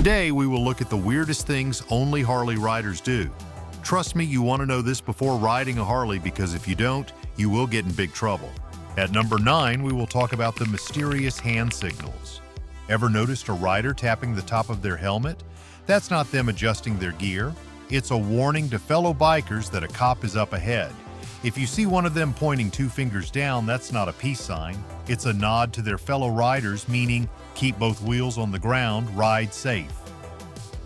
Today, we will look at the weirdest things only Harley riders do. Trust me, you want to know this before riding a Harley because if you don't, you will get in big trouble. At number 9, we will talk about the mysterious hand signals. Ever noticed a rider tapping the top of their helmet? That's not them adjusting their gear. It's a warning to fellow bikers that a cop is up ahead. If you see one of them pointing 2 fingers down, that's not a peace sign. It's a nod to their fellow riders, meaning keep both wheels on the ground, ride safe.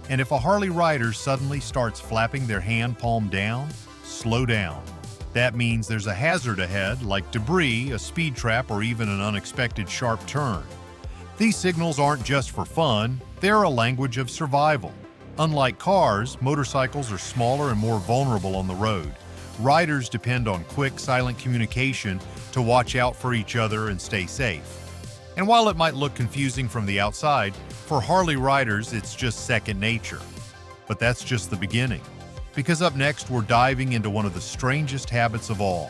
And if a Harley rider suddenly starts flapping their hand palm down, slow down. That means there's a hazard ahead, like debris, a speed trap, or even an unexpected sharp turn. These signals aren't just for fun, they're a language of survival. Unlike cars, motorcycles are smaller and more vulnerable on the road. Riders depend on quick, silent communication to watch out for each other and stay safe. And while it might look confusing from the outside, for Harley riders, it's just second nature. But that's just the beginning. Because up next, we're diving into one of the strangest habits of all.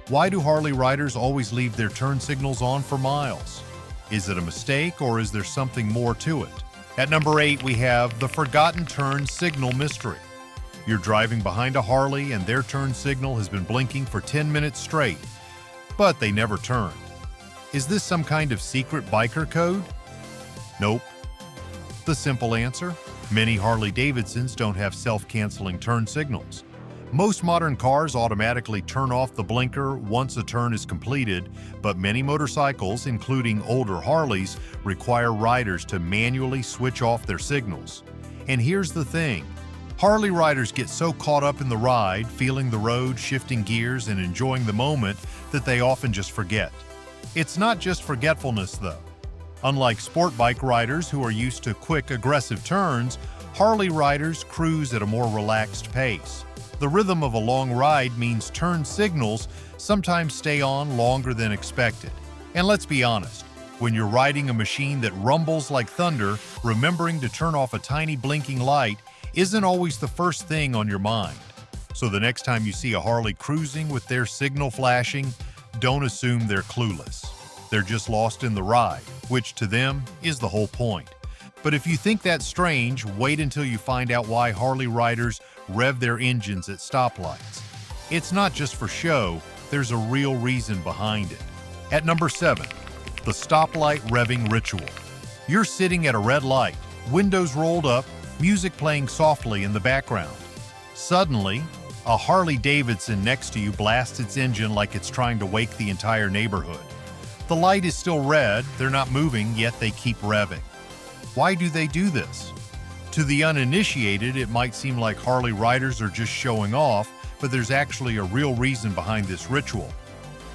Why do Harley riders always leave their turn signals on for miles? Is it a mistake or is there something more to it? At number 8, we have the forgotten turn signal mystery. You're driving behind a Harley and their turn signal has been blinking for 10 minutes straight, but they never turned. Is this some kind of secret biker code? Nope. The simple answer? Many Harley Davidsons don't have self-canceling turn signals. Most modern cars automatically turn off the blinker once a turn is completed, but many motorcycles, including older Harleys, require riders to manually switch off their signals. And here's the thing. Harley riders get so caught up in the ride, feeling the road, shifting gears, and enjoying the moment that they often just forget. It's not just forgetfulness, though. Unlike sport bike riders who are used to quick, aggressive turns, Harley riders cruise at a more relaxed pace. The rhythm of a long ride means turn signals sometimes stay on longer than expected. And let's be honest, when you're riding a machine that rumbles like thunder, remembering to turn off a tiny blinking light isn't always the first thing on your mind. So the next time you see a Harley cruising with their signal flashing, don't assume they're clueless. They're just lost in the ride, which to them is the whole point. But if you think that's strange, wait until you find out why Harley riders rev their engines at stoplights. It's not just for show, there's a real reason behind it. At number 7, the stoplight revving ritual. You're sitting at a red light, windows rolled up, music playing softly in the background. Suddenly, a Harley Davidson next to you blasts its engine like it's trying to wake the entire neighborhood. The light is still red, they're not moving, yet they keep revving. Why do they do this? To the uninitiated, it might seem like Harley riders are just showing off, but there's actually a real reason behind this ritual.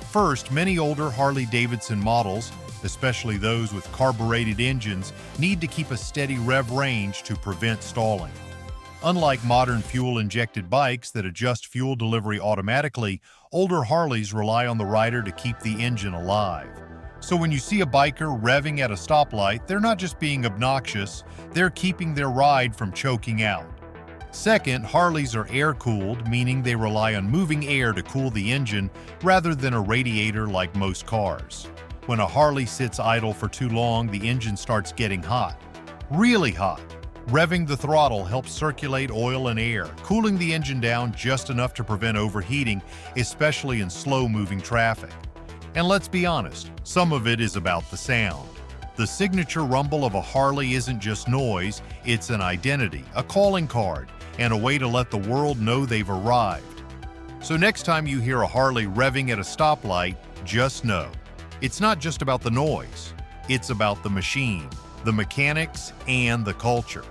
First, many older Harley Davidson models, especially those with carbureted engines, need to keep a steady rev range to prevent stalling. Unlike modern fuel-injected bikes that adjust fuel delivery automatically, older Harleys rely on the rider to keep the engine alive. So when you see a biker revving at a stoplight, they're not just being obnoxious, they're keeping their ride from choking out. Second, Harleys are air-cooled, meaning they rely on moving air to cool the engine rather than a radiator like most cars. When a Harley sits idle for too long, the engine starts getting hot. Really hot. Revving the throttle helps circulate oil and air, cooling the engine down just enough to prevent overheating, especially in slow-moving traffic. And let's be honest, some of it is about the sound. The signature rumble of a Harley isn't just noise, it's an identity, a calling card, and a way to let the world know they've arrived. So next time you hear a Harley revving at a stoplight, just know, it's not just about the noise, it's about the machine, the mechanics, and the culture.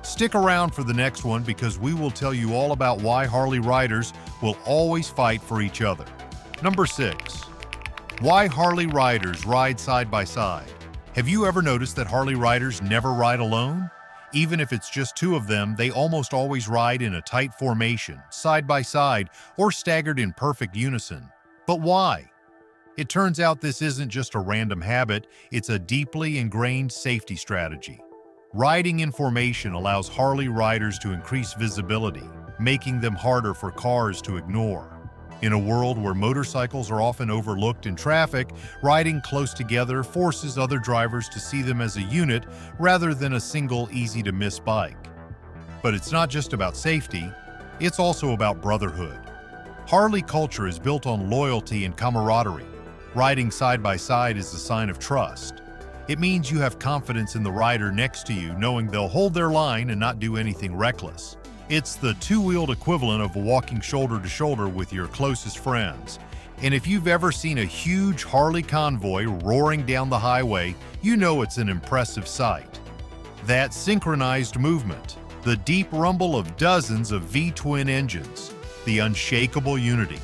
Stick around for the next one because we will tell you all about why Harley riders will always fight for each other. Number 6. Why Harley riders ride side by side. Have you ever noticed that Harley riders never ride alone? Even if it's just 2 of them, they almost always ride in a tight formation, side by side, or staggered in perfect unison. But why? It turns out this isn't just a random habit, it's a deeply ingrained safety strategy. Riding in formation allows Harley riders to increase visibility, making them harder for cars to ignore. In a world where motorcycles are often overlooked in traffic, riding close together forces other drivers to see them as a unit rather than a single easy-to-miss bike. But it's not just about safety, it's also about brotherhood. Harley culture is built on loyalty and camaraderie. Riding side by side is a sign of trust. It means you have confidence in the rider next to you, knowing they'll hold their line and not do anything reckless. It's the two-wheeled equivalent of walking shoulder to shoulder with your closest friends. And if you've ever seen a huge Harley convoy roaring down the highway, you know it's an impressive sight. That synchronized movement, the deep rumble of dozens of V-twin engines, the unshakable unity.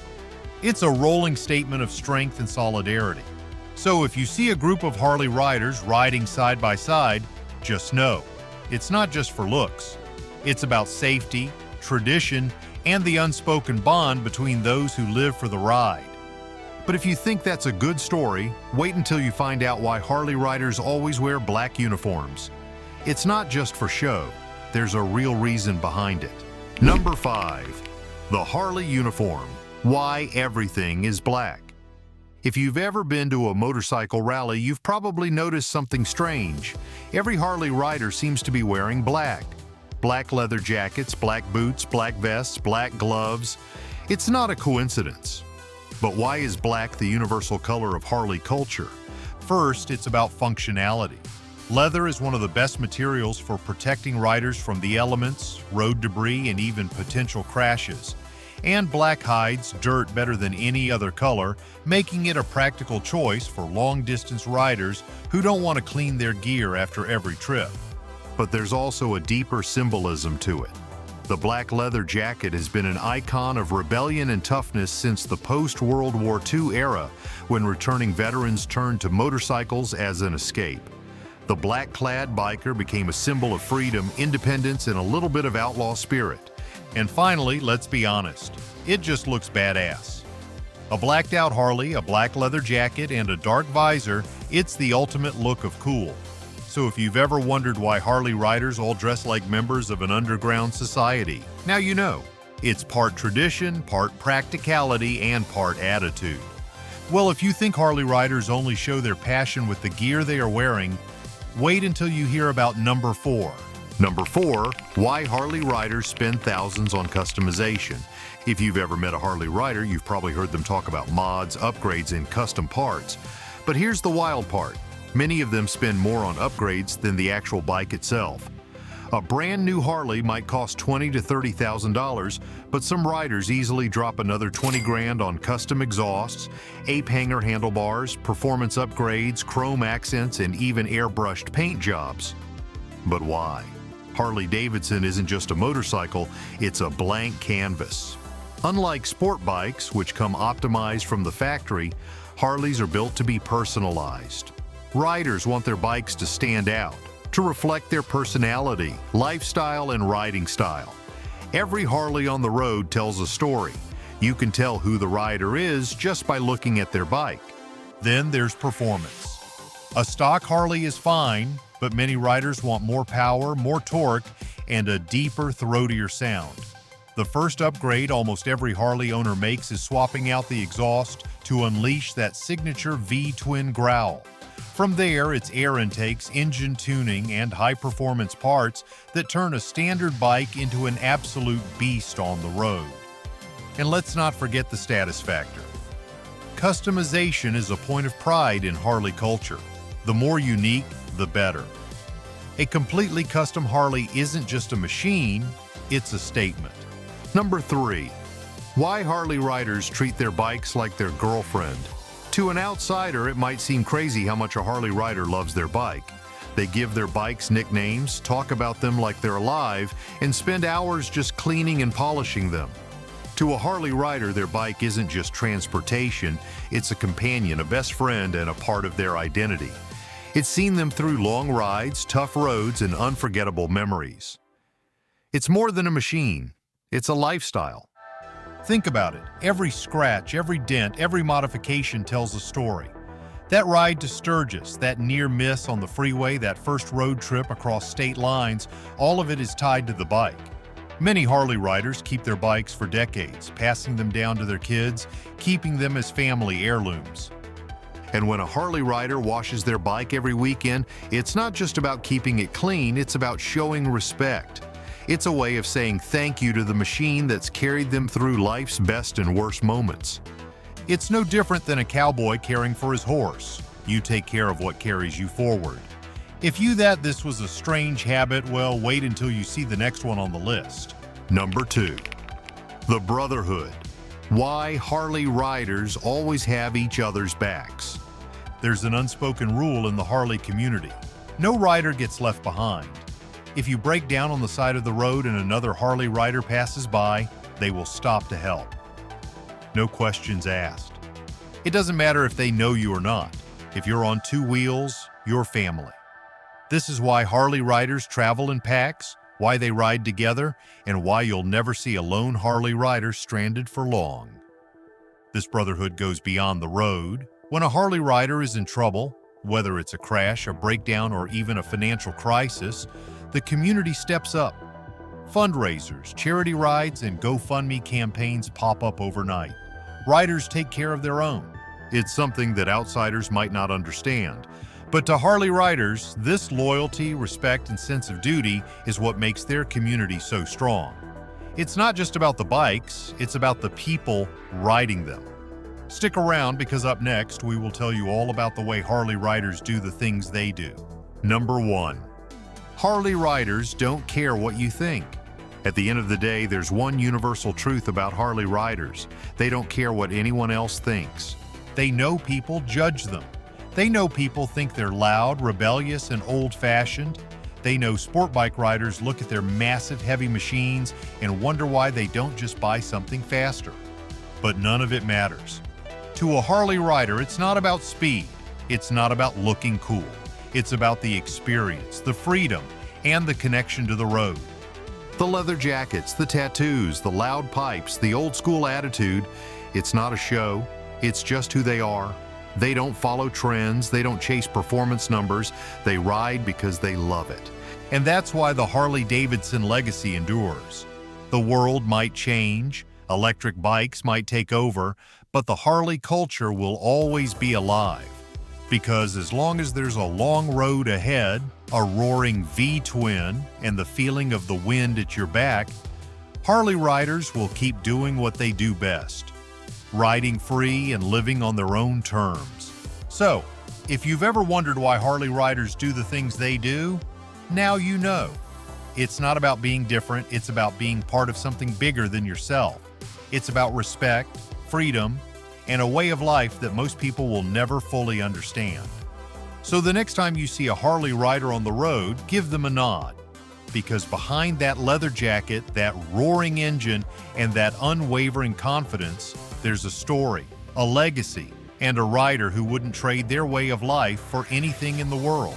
It's a rolling statement of strength and solidarity. So if you see a group of Harley riders riding side by side, just know, it's not just for looks. It's about safety, tradition, and the unspoken bond between those who live for the ride. But if you think that's a good story, wait until you find out why Harley riders always wear black uniforms. It's not just for show. There's a real reason behind it. Number 5. The Harley uniform. Why everything is black. If you've ever been to a motorcycle rally, you've probably noticed something strange. Every Harley rider seems to be wearing black. Black leather jackets, black boots, black vests, black gloves. It's not a coincidence. But why is black the universal color of Harley culture? First, it's about functionality. Leather is one of the best materials for protecting riders from the elements, road debris, and even potential crashes. And black hides dirt better than any other color, making it a practical choice for long-distance riders who don't want to clean their gear after every trip. But there's also a deeper symbolism to it. The black leather jacket has been an icon of rebellion and toughness since the post-World War II era, when returning veterans turned to motorcycles as an escape. The black-clad biker became a symbol of freedom, independence, and a little bit of outlaw spirit. And finally, let's be honest, it just looks badass. A blacked-out Harley, a black leather jacket, and a dark visor, it's the ultimate look of cool. So if you've ever wondered why Harley riders all dress like members of an underground society, now you know. It's part tradition, part practicality, and part attitude. Well, if you think Harley riders only show their passion with the gear they are wearing, wait until you hear about number 4. Number 4, why Harley riders spend thousands on customization. If you've ever met a Harley rider, you've probably heard them talk about mods, upgrades, and custom parts. But here's the wild part. Many of them spend more on upgrades than the actual bike itself. A brand new Harley might cost $20,000 to $30,000, but some riders easily drop another 20 grand on custom exhausts, ape hanger handlebars, performance upgrades, chrome accents, and even airbrushed paint jobs. But why? Harley Davidson isn't just a motorcycle, it's a blank canvas. Unlike sport bikes, which come optimized from the factory, Harleys are built to be personalized. Riders want their bikes to stand out, to reflect their personality, lifestyle, and riding style. Every Harley on the road tells a story. You can tell who the rider is just by looking at their bike. Then there's performance. A stock Harley is fine, but many riders want more power, more torque, and a deeper, throatier sound. The first upgrade almost every Harley owner makes is swapping out the exhaust to unleash that signature V-twin growl. From there, it's air intakes, engine tuning, and high-performance parts that turn a standard bike into an absolute beast on the road. And let's not forget the status factor. Customization is a point of pride in Harley culture. The more unique, the better. A completely custom Harley isn't just a machine, it's a statement. Number 3. Why Harley riders treat their bikes like their girlfriend. To an outsider, it might seem crazy how much a Harley rider loves their bike. They give their bikes nicknames, talk about them like they're alive, and spend hours just cleaning and polishing them. To a Harley rider, their bike isn't just transportation, it's a companion, a best friend, and a part of their identity. It's seen them through long rides, tough roads, and unforgettable memories. It's more than a machine, it's a lifestyle. Think about it. Every scratch, every dent, every modification tells a story. That ride to Sturgis, that near miss on the freeway, that first road trip across state lines, all of it is tied to the bike. Many Harley riders keep their bikes for decades, passing them down to their kids, keeping them as family heirlooms. And when a Harley rider washes their bike every weekend, it's not just about keeping it clean, it's about showing respect. It's a way of saying thank you to the machine that's carried them through life's best and worst moments. It's no different than a cowboy caring for his horse. You take care of what carries you forward. If you thought this was a strange habit, well, wait until you see the next one on the list. Number 2. The brotherhood. Why Harley riders always have each other's backs. There's an unspoken rule in the Harley community. No rider gets left behind. If you break down on the side of the road and another Harley rider passes by, they will stop to help. No questions asked. It doesn't matter if they know you or not. If you're on two wheels, you're family. This is why Harley riders travel in packs, why they ride together, and why you'll never see a lone Harley rider stranded for long. This brotherhood goes beyond the road. When a Harley rider is in trouble, whether it's a crash, a breakdown, or even a financial crisis, the community steps up. Fundraisers, charity rides, and GoFundMe campaigns pop up overnight. Riders take care of their own. It's something that outsiders might not understand. But to Harley riders, this loyalty, respect, and sense of duty is what makes their community so strong. It's not just about the bikes, it's about the people riding them. Stick around because up next, we will tell you all about the way Harley riders do the things they do. Number 1. Harley riders don't care what you think. At the end of the day, there's one universal truth about Harley riders. They don't care what anyone else thinks. They know people judge them. They know people think they're loud, rebellious, and old-fashioned. They know sport bike riders look at their massive heavy machines and wonder why they don't just buy something faster. But none of it matters. To a Harley rider, it's not about speed. It's not about looking cool. It's about the experience, the freedom, and the connection to the road. The leather jackets, the tattoos, the loud pipes, the old-school attitude, it's not a show. It's just who they are. They don't follow trends, they don't chase performance numbers, they ride because they love it. And that's why the Harley Davidson legacy endures. The world might change, electric bikes might take over, but the Harley culture will always be alive. Because as long as there's a long road ahead, a roaring V-twin, and the feeling of the wind at your back, Harley riders will keep doing what they do best. Riding free and living on their own terms. So, if you've ever wondered why Harley riders do the things they do, now you know. It's not about being different, it's about being part of something bigger than yourself. It's about respect, freedom, and a way of life that most people will never fully understand. So the next time you see a Harley rider on the road, give them a nod. Because behind that leather jacket, that roaring engine, and that unwavering confidence, there's a story, a legacy, and a rider who wouldn't trade their way of life for anything in the world.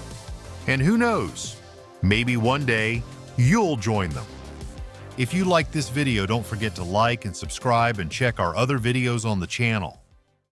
And who knows, maybe one day you'll join them. If you like this video, don't forget to like and subscribe and check our other videos on the channel.